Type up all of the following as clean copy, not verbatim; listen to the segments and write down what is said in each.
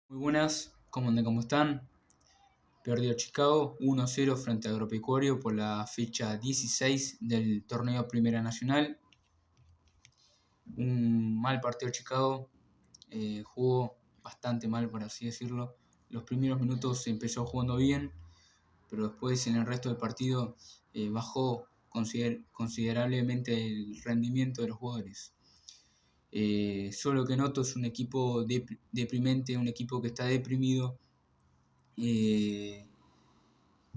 Muy buenas, ¿cómo están? Perdió Chicago 1-0 frente a Agropecuario por la fecha 16 del torneo Primera Nacional. Un mal partido Chicago, jugó bastante mal, por así decirlo. Los primeros minutos se empezó jugando bien, pero después en el resto del partido bajó considerablemente el rendimiento de los jugadores. Solo que noto es un equipo deprimente, un equipo que está deprimido.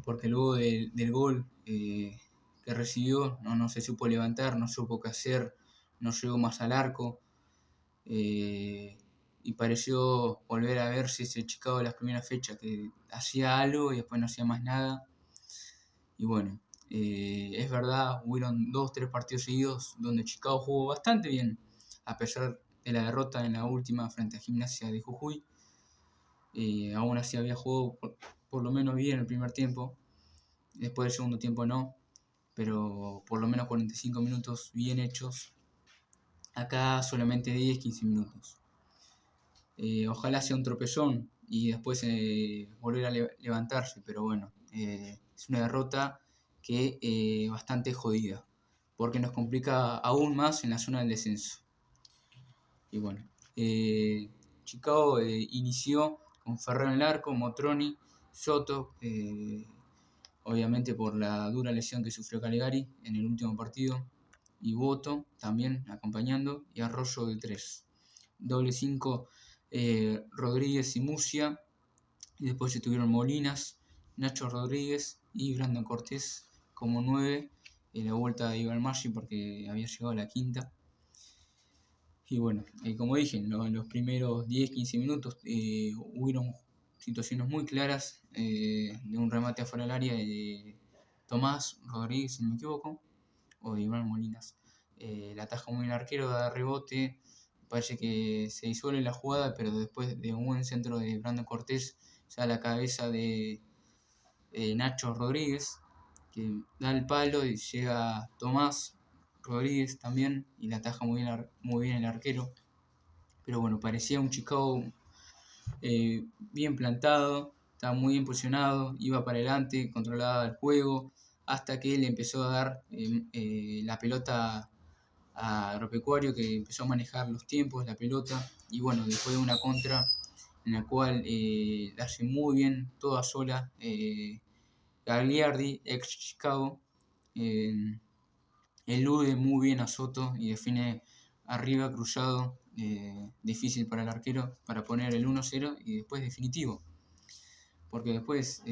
Porque luego del gol que recibió no se supo levantar, no supo qué hacer, no llegó más al arco y pareció volver a verse ese Chicago de las primeras fechas que hacía algo y después no hacía más nada. Y bueno, es verdad, hubieron 2-3 partidos seguidos donde Chicago jugó bastante bien, a pesar de la derrota en la última frente a Gimnasia de Jujuy. Aún así había jugado por lo menos bien el primer tiempo. Después del segundo tiempo no, pero por lo menos 45 minutos bien hechos. Acá solamente 10-15 minutos. Ojalá sea un tropezón y después volver a levantarse, pero bueno, es una derrota que bastante jodida, porque nos complica aún más en la zona del descenso. Y bueno, Chicago inició con Ferrero en el arco, Motroni, Soto, obviamente por la dura lesión que sufrió Calegari en el último partido, y Boto también acompañando, y Arroyo de 3. Doble 5, Rodríguez y Murcia, y después se tuvieron Molinas, Nacho Rodríguez y Brandon Cortés como 9, en la vuelta de Iván Maggi porque había llegado a la quinta. Y bueno, como dije, en los primeros 10-15 minutos hubieron situaciones muy claras de un remate afuera del área de Tomás Rodríguez, si no me equivoco, o de Iván Molinas. La ataja muy bien el arquero, da rebote, parece que se disuelve la jugada, pero después de un buen centro de Brandon Cortés, ya la cabeza de Nacho Rodríguez, que da el palo y llega Tomás Rodríguez también y la ataja muy bien el arquero. Pero bueno, parecía un Chicago bien plantado, estaba muy bien posicionado, iba para adelante, controlaba el juego, hasta que le empezó a dar la pelota a Agropecuario, que empezó a manejar los tiempos, la pelota, y bueno, después de una contra en la cual la hace muy bien, toda sola, Gagliardi, ex Chicago, elude muy bien a Soto y define arriba cruzado, difícil para el arquero, para poner el 1-0 y después definitivo. Porque después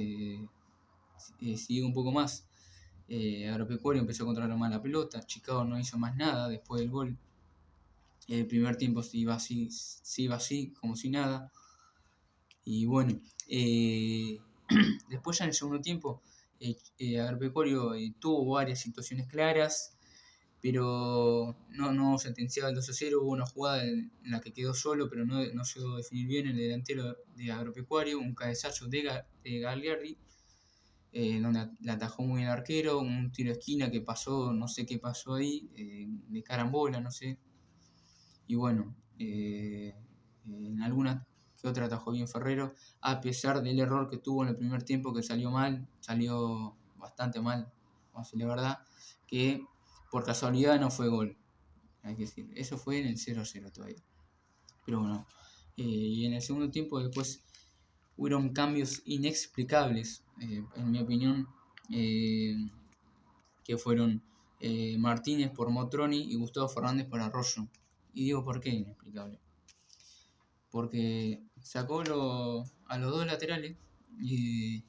sigue un poco más. Agropecuario empezó a controlar más la pelota, Chicago no hizo más nada después del gol. El primer tiempo se iba así, como si nada. Y bueno, después ya en el segundo tiempo, Agropecuario tuvo varias situaciones claras, pero no sentenciaba el 2-0. Hubo una jugada en la que quedó solo, pero no llegó a definir bien el delantero de Agropecuario, un cabezazo de Gagliardi, donde la atajó muy bien el arquero, un tiro de esquina que pasó, no sé qué pasó ahí, de carambola, no sé. Y bueno, en alguna que otra atajó bien Ferrero, a pesar del error que tuvo en el primer tiempo, que salió bastante mal, vamos a decir la verdad, que por casualidad no fue gol, hay que decir. Eso fue en el 0-0 todavía. Pero bueno, y en el segundo tiempo después hubieron cambios inexplicables, en mi opinión, que fueron Martínez por Motroni y Gustavo Fernández por Arroyo. Y digo, ¿por qué inexplicable? Porque sacó a los dos laterales y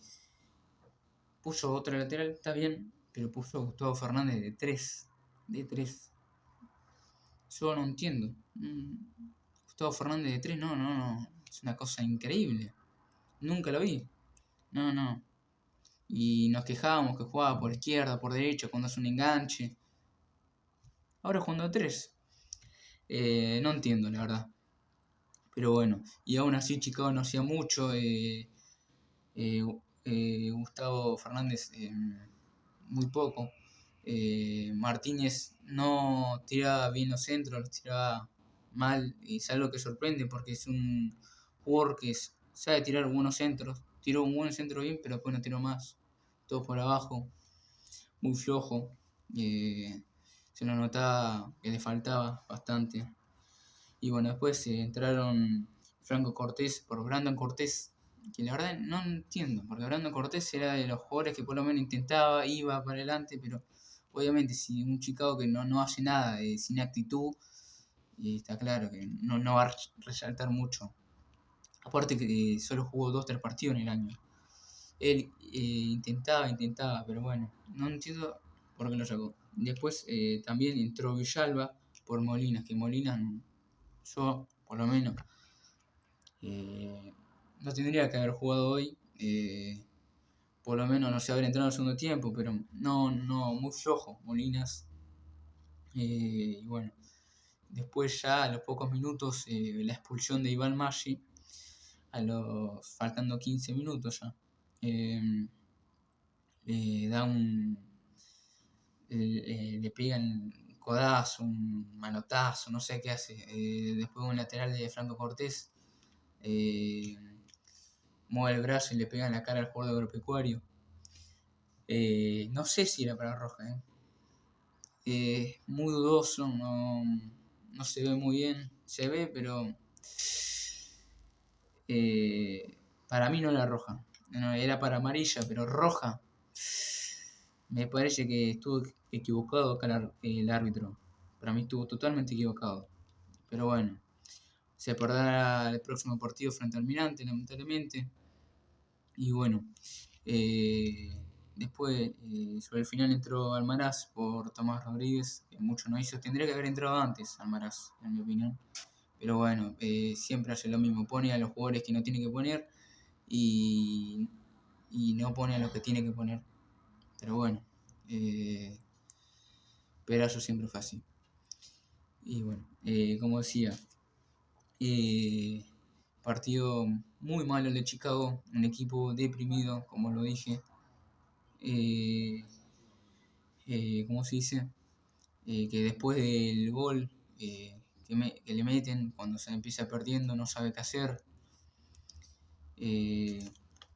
puso otro lateral, está bien, pero puso a Gustavo Fernández de 3. De 3. Yo no entiendo. Gustavo Fernández de 3, no. Es una cosa increíble. Nunca lo vi. No. Y nos quejábamos que jugaba por izquierda, por derecha, cuando hace un enganche. Ahora jugando a 3. No entiendo, la verdad. Pero bueno, y aún así Chicago no hacía mucho. Gustavo Fernández muy poco. Martínez no tiraba bien los centros, los tiraba mal, y es algo que sorprende porque es un jugador que es sabe tirar buenos centros. Tiró un buen centro bien, pero después no tiró más. Todo por abajo, muy flojo. Se lo notaba que le faltaba bastante. Y bueno, después entraron Franco Cortés por Brandon Cortés, que la verdad no entiendo, porque Brandon Cortés era de los jugadores que por lo menos intentaba, iba para adelante, pero obviamente si un Chicago que no hace nada, sin actitud, está claro que no va a resaltar mucho. Aparte que solo jugó 2-3 partidos en el año. Él intentaba, pero bueno, no entiendo por qué lo sacó. Después también entró Villalba por Molinas, que Molinas, yo por lo menos, no tendría que haber jugado hoy. Por lo menos no sé haber entrado en el segundo tiempo, pero no, muy flojo Molinas. Y bueno, después ya a los pocos minutos la expulsión de Iván Maggi, faltando 15 minutos ya. Le da le pegan un codazo, un manotazo, no sé qué hace. Después un lateral de Franco Cortés mueve el brazo y le pega en la cara al jugador de Agropecuario. No sé si era para roja. Muy dudoso, no se ve muy bien. Se ve, pero para mí no era roja. No, era para amarilla, pero roja. Me parece que estuvo equivocado acá el árbitro. Para mí estuvo totalmente equivocado. Pero bueno, se perderá el próximo partido frente al Almirante, lamentablemente. Y bueno, después sobre el final entró Almaraz por Tomás Rodríguez, que mucho no hizo. Tendría que haber entrado antes Almaraz, en mi opinión. Pero bueno, siempre hace lo mismo. Pone a los jugadores que no tiene que poner y no pone a los que tiene que poner. Pero bueno, pero eso siempre fue así. Y bueno, como decía, partido muy malo el de Chicago, un equipo deprimido, como lo dije. ¿Cómo se dice? Que después del gol que le meten, cuando se empieza perdiendo, no sabe qué hacer. Y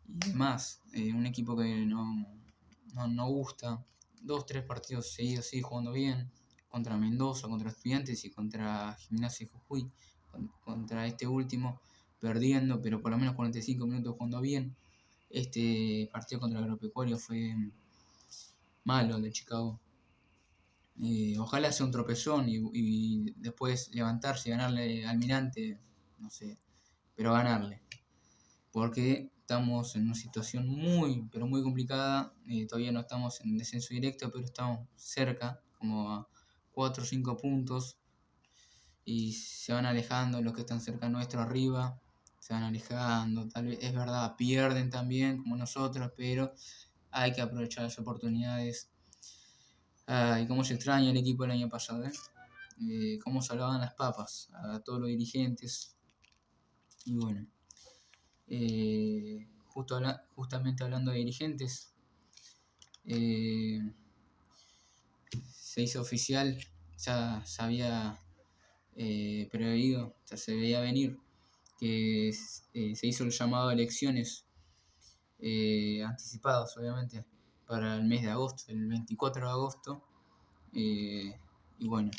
demás, un equipo que no gusta. 2-3 partidos seguidos sigue jugando bien, contra Mendoza, contra Estudiantes y contra Gimnasia y Jujuy, contra este último, perdiendo, pero por lo menos 45 minutos jugando bien. Este partido contra el Agropecuario fue malo, el de Chicago. Ojalá sea un tropezón y después levantarse y ganarle al Almirante, no sé, pero ganarle. Porque estamos en una situación muy, pero muy complicada. Todavía no estamos en descenso directo, pero estamos cerca, como a 4 o 5 puntos. Y se van alejando los que están cerca nuestro arriba. Se van alejando, tal vez es verdad, pierden también como nosotros, pero hay que aprovechar las oportunidades. Y cómo se extraña el equipo el año pasado, cómo salvaban las papas a todos los dirigentes. Y bueno, justamente hablando de dirigentes, se hizo oficial, ya se había preveído, ya se veía venir, que se hizo el llamado a elecciones anticipadas, obviamente, para el mes de agosto, el 24 de agosto. Y bueno,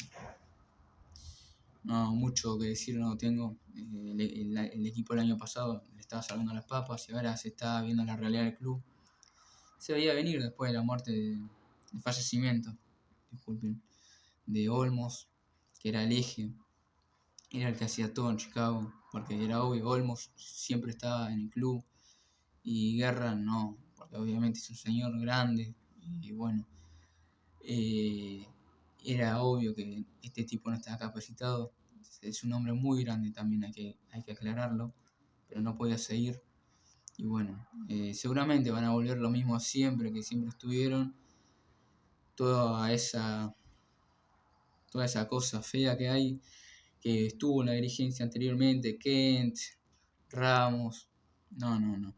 no mucho que decir, no tengo. El equipo el año pasado le estaba salvando las papas y ahora se está viendo la realidad del club. Se veía venir después de la muerte, del fallecimiento, disculpen, de Olmos, que era el eje, era el que hacía todo en Chicago, porque era obvio, Olmos siempre estaba en el club y Guerra no, porque obviamente es un señor grande y bueno, era obvio que este tipo no estaba capacitado. Es un hombre muy grande también, hay que aclararlo, pero no podía seguir. Y bueno, seguramente van a volver lo mismo siempre, que siempre estuvieron. Toda esa cosa fea que hay, que estuvo en la dirigencia anteriormente, Kent, Ramos. No.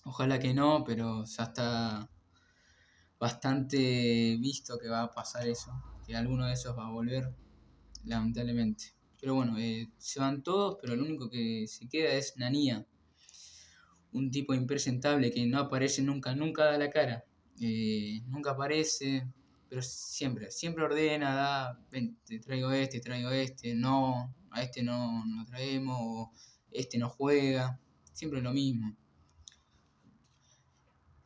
Ojalá que no, pero ya está bastante visto que va a pasar eso, que alguno de esos va a volver, lamentablemente. Pero bueno, se van todos, pero el único que se queda es Nanía, un tipo impresentable que no aparece nunca, nunca da la cara. Nunca aparece, pero siempre ordena, ven, te traigo este, no, a este no lo traemos, o este no juega, siempre lo mismo.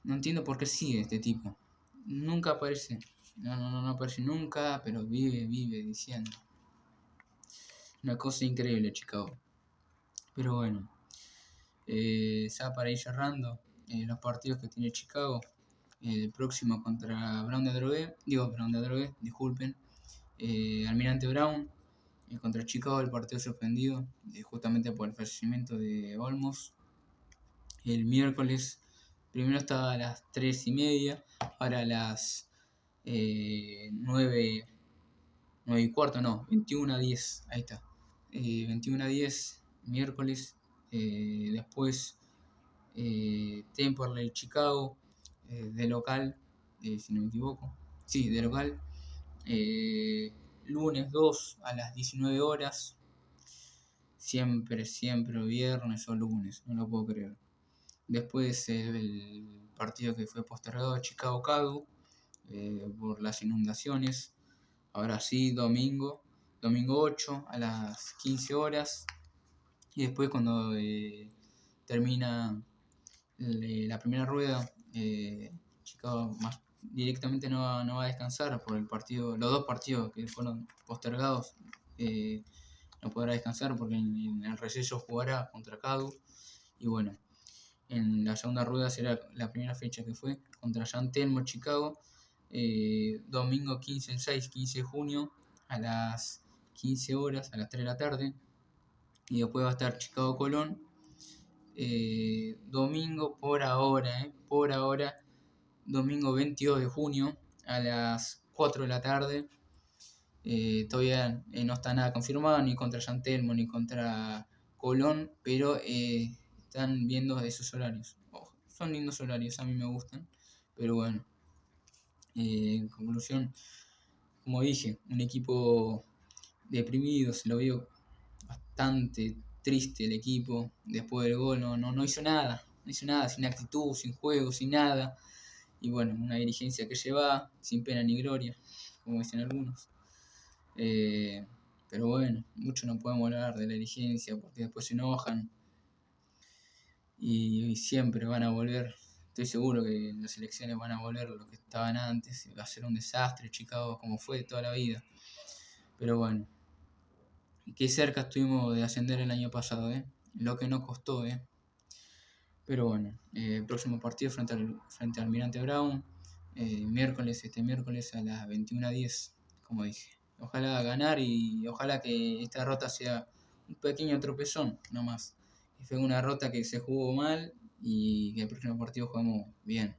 No entiendo por qué sigue este tipo. Nunca aparece. No aparece nunca, pero vive diciendo. Una cosa increíble, Chicago. Pero bueno, ya para ir cerrando, los partidos que tiene Chicago. El próximo contra Brown de Adrogué, disculpen. Almirante Brown contra Chicago, el partido suspendido, justamente por el fallecimiento de Olmos. El miércoles, primero estaba a las 3:30, ahora a las 9:15, no, 21:10, ahí está. 21:10, miércoles. Después, Temperley, Chicago, de local, si no me equivoco. Sí, de local. Lunes 2 a las 19 horas. Siempre viernes o lunes, no lo puedo creer. Después el partido que fue postergado, Chicago Cadu, por las inundaciones. Ahora sí, domingo 8 a las 15 horas. Y después cuando termina la primera rueda, Chicago más directamente no va a descansar por los dos partidos que fueron postergados. No podrá descansar porque en el receso jugará contra Cadu. Y bueno, en la segunda rueda será la primera fecha que fue contra San Telmo, Chicago, domingo 15 de junio a las 15 horas, a las 3 de la tarde. Y después va a estar Chicago Colón, domingo por ahora, domingo 22 de junio a las 4 de la tarde. Todavía no está nada confirmado ni contra San Telmo ni contra Colón, pero están viendo esos horarios. Son lindos horarios, a mí me gustan, pero bueno, en conclusión, como dije, un equipo deprimido, se lo vio bastante triste el equipo después del gol, no hizo nada, sin actitud, sin juego, sin nada. Y bueno, una dirigencia que lleva sin pena ni gloria, como dicen algunos. Pero bueno, mucho no podemos hablar de la dirigencia porque después se enojan y siempre van a volver. Estoy seguro que en las elecciones van a volver lo que estaban antes, va a ser un desastre Chicago como fue toda la vida. Pero bueno, qué cerca estuvimos de ascender el año pasado, lo que nos costó. Pero bueno, el próximo partido frente al Almirante Brown, este miércoles a las 21:10, como dije. Ojalá ganar y ojalá que esta derrota sea un pequeño tropezón, no más. Que fue una derrota que se jugó mal y que el próximo partido jugamos bien.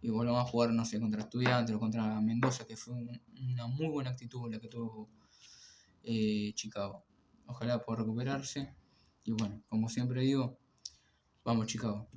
Y volvamos a jugar, no sé, contra Estudiantes o contra Mendoza, que fue una muy buena actitud la que tuvo Chicago. Ojalá pueda recuperarse. Y bueno, como siempre digo, vamos Chicago.